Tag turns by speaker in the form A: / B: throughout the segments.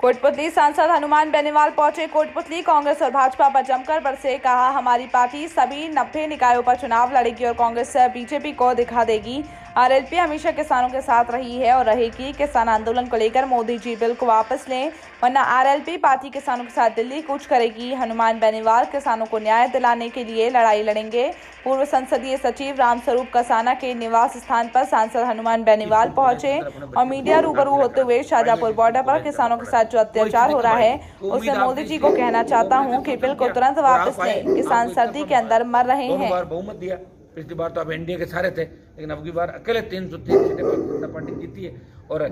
A: कोटपुतली सांसद हनुमान बेनीवाल पहुंचे। कोटपुतली कांग्रेस और भाजपा पर जमकर बरसे। कहा, हमारी पार्टी सभी 90 निकायों पर चुनाव लड़ेगी और कांग्रेस बीजेपी को दिखा देगी। आरएलपी हमेशा किसानों के साथ रही है और रहेगी। किसान आंदोलन को लेकर मोदी जी बिल को वापस लें, वरना आरएलपी पार्टी किसानों के साथ दिल्ली कूच करेगी। हनुमान बेनीवाल किसानों को न्याय दिलाने के लिए लड़ाई लड़ेंगे। पूर्व संसदीय सचिव रामस्वरूप कसाना के निवास स्थान पर सांसद हनुमान बेनीवाल पहुंचे और मीडिया रूबरू होते हुए शाहजहांपुर बॉर्डर पर किसानों के साथ जो अत्याचार हो रहा है उससे मोदी जी को कहना चाहता हूं कि बिल को तुरंत वापस लें। किसान सर्दी के अंदर मर रहे हैं।
B: पिछली बार तो आप एनडीए के सारे थे, लेकिन अब की बार अकेले 303 सीटें भारतीय जनता पार्टी जीती है और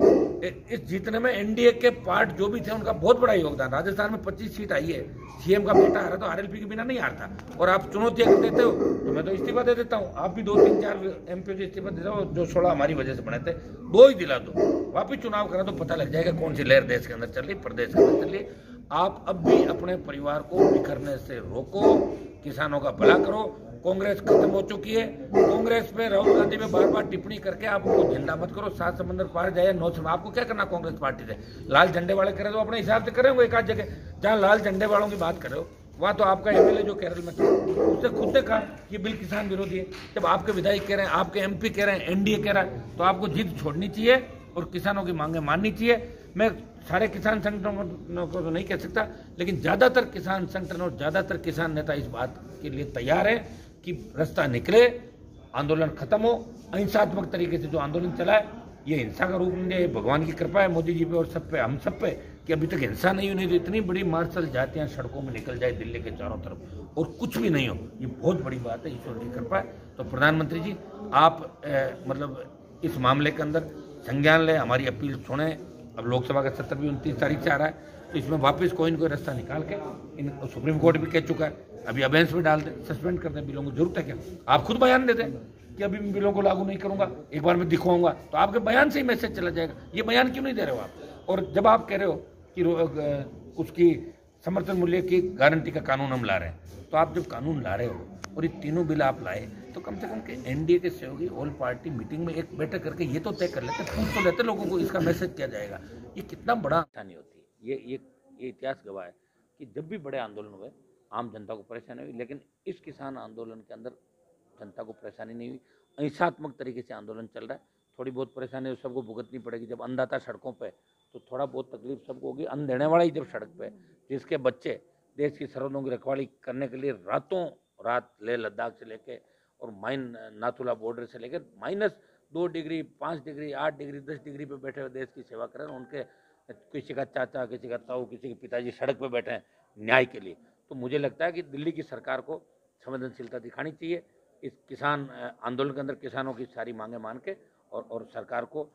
B: इस जीतने में एनडीए के पार्ट जो भी थे उनका बहुत बड़ा योगदान। राजस्थान में 25 सीट आई है, सीएम का बेटा हारा तो आरएलपी के बिना नहीं हारता। और आप चुनौती अगर देते हो तो मैं तो इस्तीफा दे देता हूँ। आप भी 2-3-4 एमपी के इस्तीफा दे दो, जो 16 हमारी वजह से बने थे, 2 ही दिला दो। वापिस चुनाव करा तो पता लग जाएगा कौन सी लहर देश के अंदर चल रही, प्रदेश के अंदर चल रही। आप अब भी अपने परिवार को बिखरने से रोको, किसानों का भला करो। कांग्रेस खत्म हो चुकी है। कांग्रेस पे राहुल गांधी में बार बार टिप्पणी करके आप उनको जिंदा मत करो। 7 समंदर पार जाए 9 समंदर, आपको क्या करना कांग्रेस पार्टी से? लाल झंडे वाले करे तो अपने हिसाब से करेंगे। एक आध जगह जहाँ लाल झंडे वालों की बात करो, वहाँ तो आपका एमएलए जो केरल में था उसने खुद ने कहा कि बिल किसान विरोधी है। जब आपके विधायक कह रहे हैं, आपके एमपी कह रहे हैं, एनडीए कह रहा है, तो आपको जिद छोड़नी चाहिए और किसानों की मांगे माननी चाहिए। मैं सारे किसान संगठनों को तो नहीं कह सकता, लेकिन ज्यादातर किसान संगठन और ज्यादातर किसान नेता इस बात के लिए तैयार है कि रास्ता निकले, आंदोलन खत्म हो। अहिंसात्मक तरीके से जो आंदोलन चला है ये हिंसा का रूप नहीं है। भगवान की कृपा है मोदी जी पे और सब पे, हम सब पे, कि अभी तक हिंसा नहीं हुई। नहीं तो इतनी बड़ी मार्शल जातियां सड़कों में निकल जाए दिल्ली के चारों तरफ और कुछ भी नहीं हो, ये बहुत बड़ी बात है। ईश्वर की कृपा है। तो प्रधानमंत्री जी आप मतलब इस मामले के अंदर संज्ञान लें, हमारी अपील सुने। अब लोकसभा का सत्र भी 29 तारीख से आ रहा है, तो इसमें वापस कोई न कोई रास्ता निकाल के, इन सुप्रीम कोर्ट भी कह चुका है, अभी अबेंस में डाल दे, सस्पेंड कर दें बिलों को। जरूरत है क्या? आप खुद बयान दे दें कि अभी मैं बिलों को लागू नहीं करूंगा, एक बार मैं दिखवाऊंगा, तो आपके बयान से ही मैसेज चला जाएगा। ये बयान क्यों नहीं दे रहे हो आप? और जब आप कह रहे हो कि उसकी समर्थन मूल्य की गारंटी का कानून हम ला रहे हैं, तो आप जब कानून ला रहे हो और ये तीनों बिल आप लाए, तो कम से कम के एनडीए के सहयोगी ऑल पार्टी मीटिंग में एक बैठक करके ये तो तय कर लेते, पूछ तो लेते लोगों को, इसका मैसेज किया जाएगा। ये कितना बड़ा हानि होती है। ये इतिहास गवाह है कि जब भी बड़े आंदोलन हुए आम जनता को परेशानी हुई, लेकिन इस किसान आंदोलन के अंदर जनता को परेशानी नहीं हुई। अहिंसात्मक तरीके से आंदोलन चल रहा है। थोड़ी बहुत परेशानी सबको भुगतनी पड़ेगी। जब अन्नदाता सड़कों पे, तो थोड़ा बहुत तकलीफ सबको होगी। अन्न देने वाला ही जब सड़क पे, जिसके बच्चे देश की सरहदों की रखवाली करने के लिए रातों रात लेह लद्दाख से लेके और नाथुला बॉर्डर से लेकर -2 डिग्री, 5 डिग्री, 8 डिग्री, 10 डिग्री पे बैठे हुए देश की सेवा करें, उनके किसी का चाचा, किसी का ताऊ, किसी के पिताजी सड़क पे बैठे हैं न्याय के लिए। तो मुझे लगता है कि दिल्ली की सरकार को संवेदनशीलता दिखानी चाहिए इस किसान आंदोलन के अंदर, किसानों की सारी मांगे मान के, और सरकार को,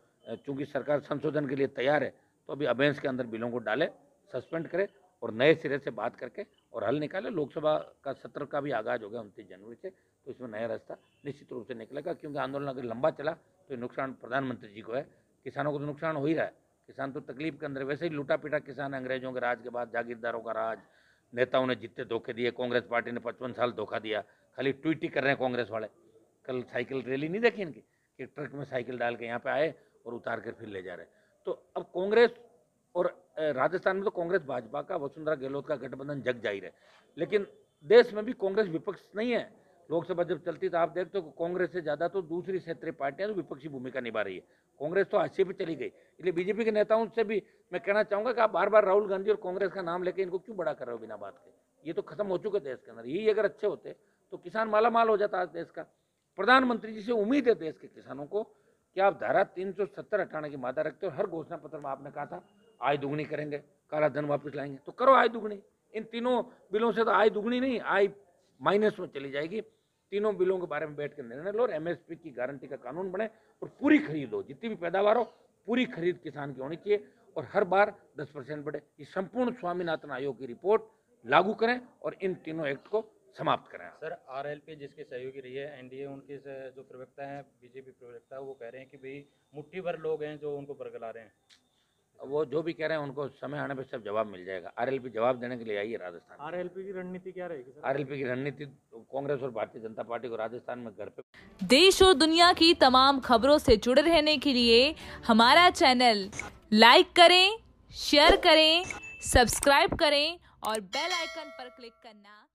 B: चूंकि सरकार संशोधन के लिए तैयार है, तो अभी अबेंस के अंदर बिलों को डाले, सस्पेंड करे और नए सिरे से बात करके और हल निकाले। लोकसभा का सत्र का भी आगाज हो गया 29 जनवरी से, तो इसमें नया रास्ता निश्चित रूप से निकलेगा। क्योंकि आंदोलन अगर लंबा चला तो नुकसान प्रधानमंत्री जी को है, किसानों को तो नुकसान हो ही रहा है। किसान तो तकलीफ के अंदर, वैसे ही लूटा पीटा किसान, अंग्रेजों के राज के बाद जागीरदारों का राज, नेताओं ने जितने धोखे दिए, कांग्रेस पार्टी ने 55 साल धोखा दिया। खाली ट्वीट ही कर रहे हैं कांग्रेस वाले। कल साइकिल रैली नहीं देखी इनकी, कि ट्रक में साइकिल डाल के यहाँ पे आए और उतार कर फिर ले जा रहे। तो अब कांग्रेस और राजस्थान में तो कांग्रेस भाजपा का, वसुंधरा गहलोत का गठबंधन जग जाहिर है, लेकिन देश में भी कांग्रेस विपक्ष नहीं है। लोकसभा जब चलती तो आप देखते हो कांग्रेस से ज्यादा तो दूसरी क्षेत्रीय पार्टियां तो विपक्षी भूमिका निभा रही है। कांग्रेस तो हाशिए पे चली गई। इसलिए बीजेपी के नेताओं से भी मैं कहना चाहूंगा कि आप बार बार राहुल गांधी और कांग्रेस का नाम लेके इनको क्यों बड़ा कर रहे हो बिना बात के? ये तो खत्म हो चुके देश के अंदर। यही अगर अच्छे होते तो किसान माला माल हो जाता आज देश का। प्रधानमंत्री जी से उम्मीद है देश के किसानों को कि आप धारा 370 हटाने की मादा रखते हो। हर घोषणा पत्र में आपने कहा था आय दुगनी करेंगे, काला धन वापस लाएंगे, तो करो आय दुगनी। इन तीनों बिलों से तो आय दुगनी नहीं, आय माइनस में चली जाएगी। तीनों बिलों के बारे में बैठ कर निर्णय लो और एमएसपी की गारंटी का कानून बने और पूरी खरीद हो, जितनी भी पैदावार हो पूरी खरीद किसान की होनी चाहिए और हर बार 10% बढ़े। ये संपूर्ण स्वामीनाथन आयोग की रिपोर्ट लागू करें और इन तीनों एक्ट को समाप्त करें।
C: सर, आरएलपी जिसके सहयोगी रही है, एनडीए उनके जो प्रवक्ता हैं, बीजेपी प्रवक्ता, वो कह रहे हैं कि भाई मुट्ठी भर लोग हैं जो उनको बरगला रहे हैं।
B: वो जो भी कह रहे हैं उनको समय आने पर सब जवाब मिल जाएगा। आरएलपी जवाब देने के लिए आई है राजस्थान।
C: आरएलपी की रणनीति क्या रहेगी सर?
B: आरएलपी की रणनीति कांग्रेस और भारतीय जनता पार्टी को राजस्थान में घर पे।
A: देश और दुनिया की तमाम खबरों से जुड़े रहने के लिए हमारा चैनल लाइक करें, शेयर करें, सब्सक्राइब करें और बेल आइकन पर क्लिक करना